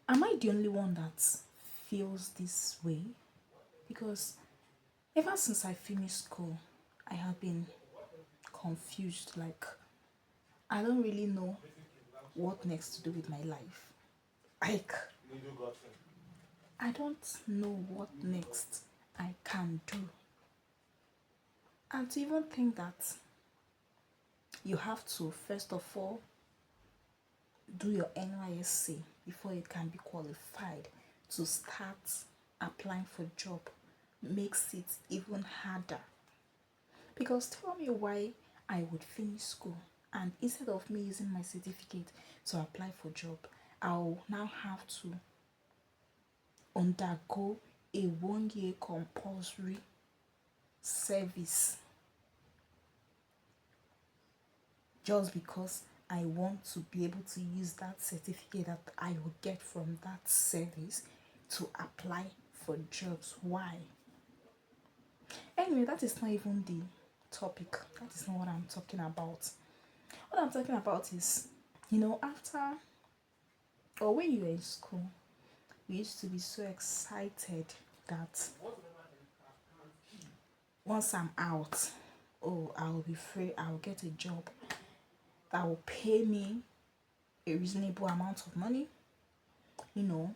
Am I the only one that feels this way? Because ever since I finished school, I have been confused. Like, I don't really know what next to do with my life. Like, I don't know what next I can do. And to even think that you have to, first of all, do your NYSC before you can be qualified to start applying for job makes it even harder. Because tell me why I would finish school and instead of me using my certificate to apply for job, I'll now have to undergo a 1 year compulsory service just because I want to be able to use that certificate that I will get from that service to apply for jobs. Why? Anyway, that is not even the topic. That is not what I'm talking about. What I'm talking about is, after or when you were in school, we used to be so excited that once I'm out, oh, I'll be free, I'll get a job that will pay me a reasonable amount of money. You know,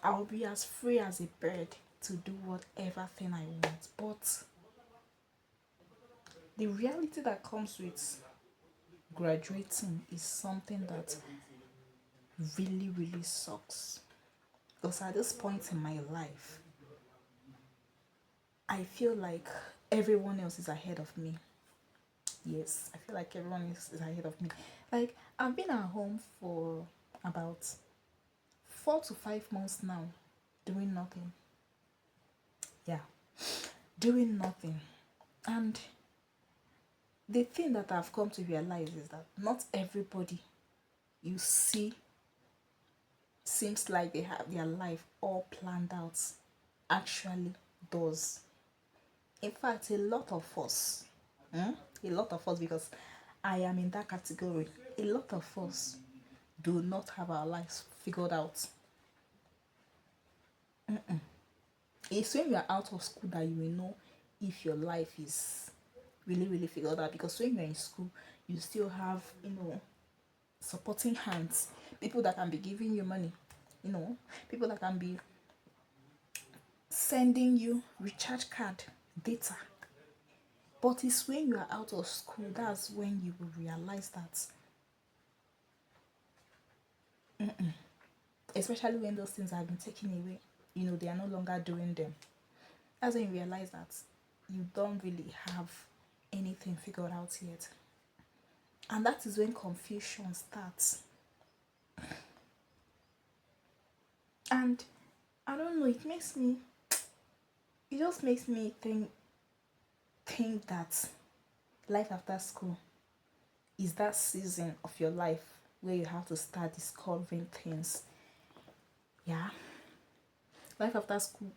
I'll be as free as a bird to do whatever thing I want. But the reality that comes with graduating is something that really, really sucks. Because at this point in my life, I feel like everyone else is ahead of me. Yes, I feel like everyone else is ahead of me. Like, I've been at home for about 4 to 5 months now, doing nothing. Yeah, doing nothing. And the thing that I've come to realize is that not everybody you see seems like they have their life all planned out actually does. In fact, a lot of us, because I am in that category, a lot of us do not have our lives figured out. It's when you are out of school that you will know if your life is really, really figured out. Because when you're in school, you still have, supporting hands, people that can be giving you money, people that can be sending you recharge card, data. But it's when you are out of school that's when you will realize that, especially when those things have been taken away, they are no longer doing them. That's when you realize that you don't really have anything figured out yet. And that is when confusion starts. And I don't know, it just makes me think that life after school is that season of your life where you have to start discovering things. Yeah. Life after school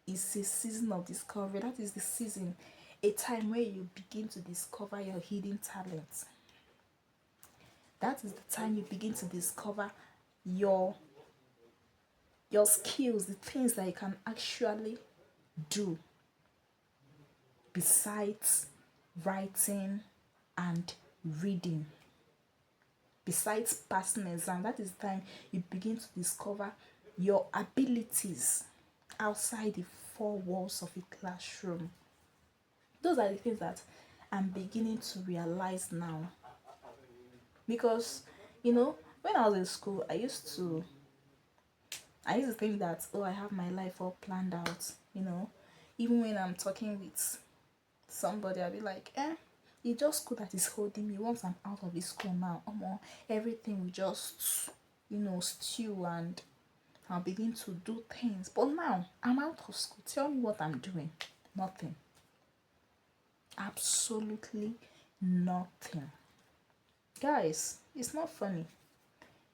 is a season of discovery. That is the season, a time where you begin to discover your hidden talents. That is the time you begin to discover your skills, the things that you can actually do besides writing and reading. Besides passing exam, that is the time you begin to discover your abilities outside the four walls of a classroom. Those are the things that I'm beginning to realize now. Because, when I was in school, I used to think that, oh, I have my life all planned out. Even when I'm talking with somebody, I'll be like, it's just school that is holding me. Once I'm out of this school now, everything will just, stew, and I'll begin to do things. But now I'm out of school. Tell me what I'm doing. Nothing. Absolutely nothing. Guys, it's not funny.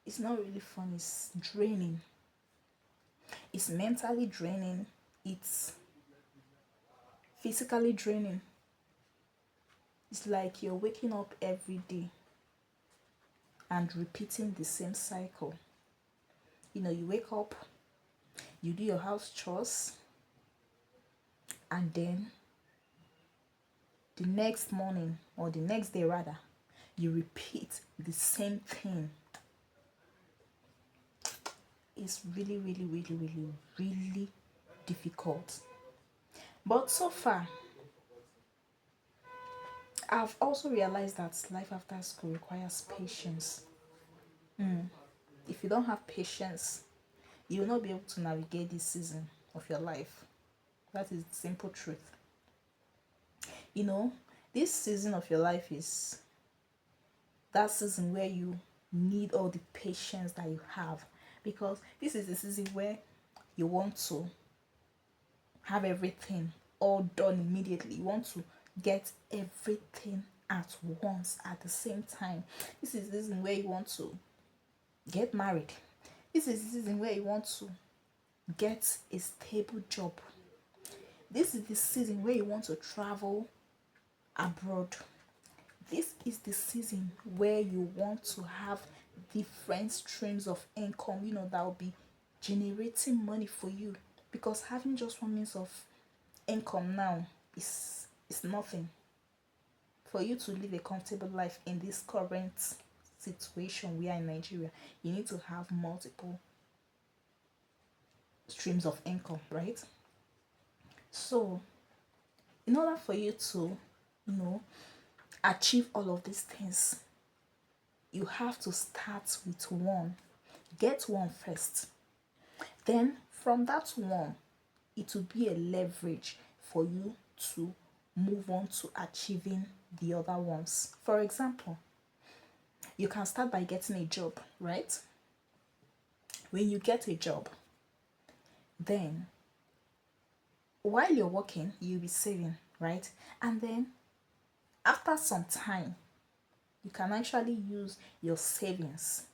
It's not really fun. It's draining. It's mentally draining. It's physically draining. It's like you're waking up every day and repeating the same cycle. You wake up, you do your house chores, and then the next morning, or the next day rather, you repeat the same thing. It's really, really, really, really, really difficult. But so far, I've also realized that life after school requires patience. If you don't have patience, you will not be able to navigate this season of your life. That is the simple truth. You know, this season of your life is that season where you need all the patience that you have, because this is the season where you want to have everything all done immediately. You want to get everything at once at the same time. This is the season where you want to get married. This is the season where you want to get a stable job. This is the season where you want to travel abroad. This is the season where you want to have different streams of income, that will be generating money for you. Because having just one means of income now is nothing. For you to live a comfortable life in this current situation we are in Nigeria, you need to have multiple streams of income, right? So, in order for you to, achieve all of these things, you have to start with one. Get one first. Then, from that one, it will be a leverage for you to move on to achieving the other ones. For example, you can start by getting a job, right? When you get a job, then while you're working, you'll be saving, right? And then after some time, you can actually use your savings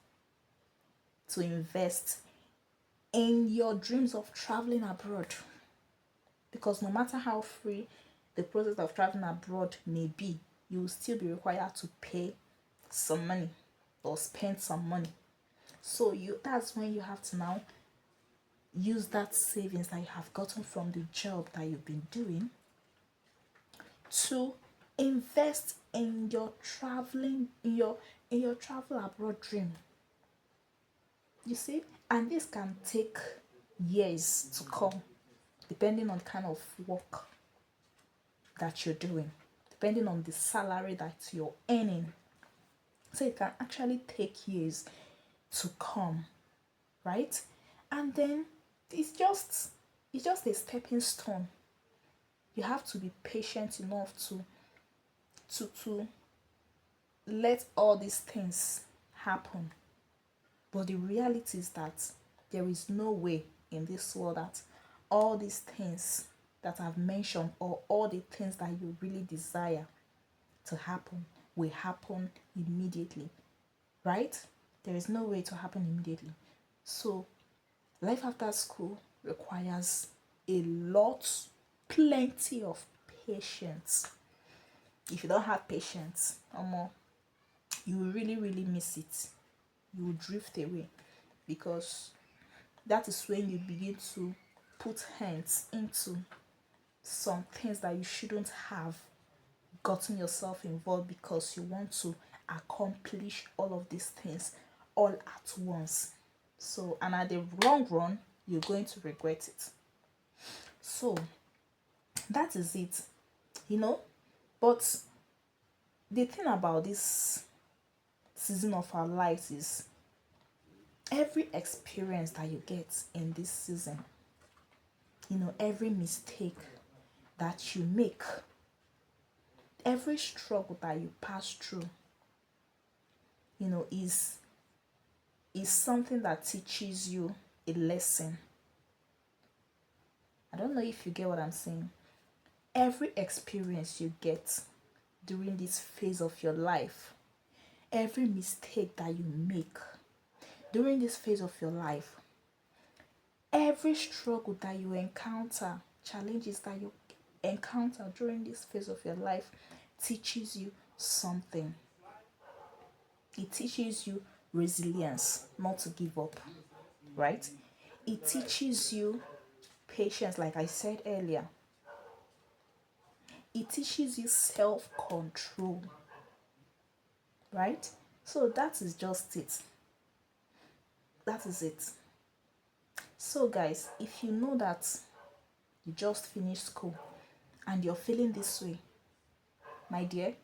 to invest in your dreams of traveling abroad. Because no matter how free the process of traveling abroad may be, you will still be required to pay some money or spend some money. So that's when you have to now use that savings that you have gotten from the job that you've been doing to invest in your traveling, in your travel abroad dream. You see, and this can take years to come, depending on the kind of work that you're doing, depending on the salary that you're earning. So it can actually take years to come, right? And then it's just a stepping stone. You have to be patient enough to let all these things happen. But the reality is that there is no way in this world that all these things that I've mentioned, or all the things that you really desire to happen, will happen immediately, right? There is no way to happen immediately. So life after school requires a lot, plenty of patience. If you don't have patience, you will really, really miss it. You will drift away, because that is when you begin to put hands into some things that you shouldn't have gotten yourself involved, because you want to accomplish all of these things all at once. So, and at the long run, you're going to regret it. So, that is it, But the thing about this season of our lives is every experience that you get in this season, every mistake that you make, every struggle that you pass through, is something that teaches you a lesson. I don't know if you get what I'm saying. Every experience you get during this phase of your life, every mistake that you make during this phase of your life, every struggle that you encounter, challenges that you encounter during this phase of your life, teaches you something. It teaches you resilience, not to give up. right? It teaches you patience, like I said earlier. It teaches you self-control, right? So that is just it. That is it. So guys, if you know that you just finished school and you're feeling this way, my dear,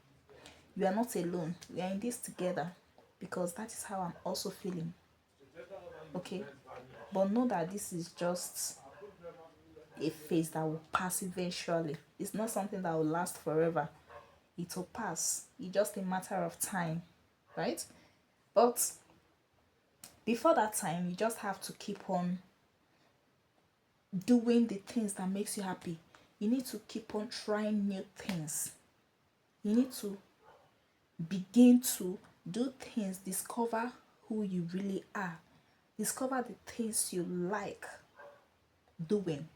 you are not alone. We are in this together, because that is how I'm also feeling. Okay? But know that this is just a phase that will pass eventually. It's not something that will last forever. It will pass. It's just a matter of time, right? But before that time, you just have to keep on doing the things that makes you happy. You need to keep on trying new things. You need to begin to do things, discover who you really are, discover the things you like doing,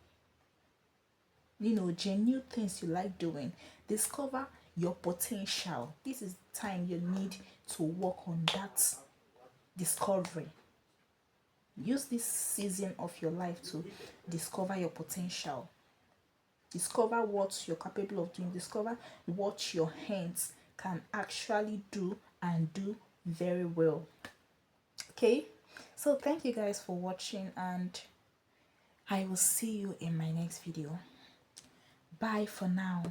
genuine things you like doing. Discover your potential. This is the time you need to work on that discovery. Use this season of your life to discover your potential. Discover what you're capable of doing. Discover what your hands can actually do and do very well. Okay, so thank you guys for watching, and I will see you in my next video. Bye for now.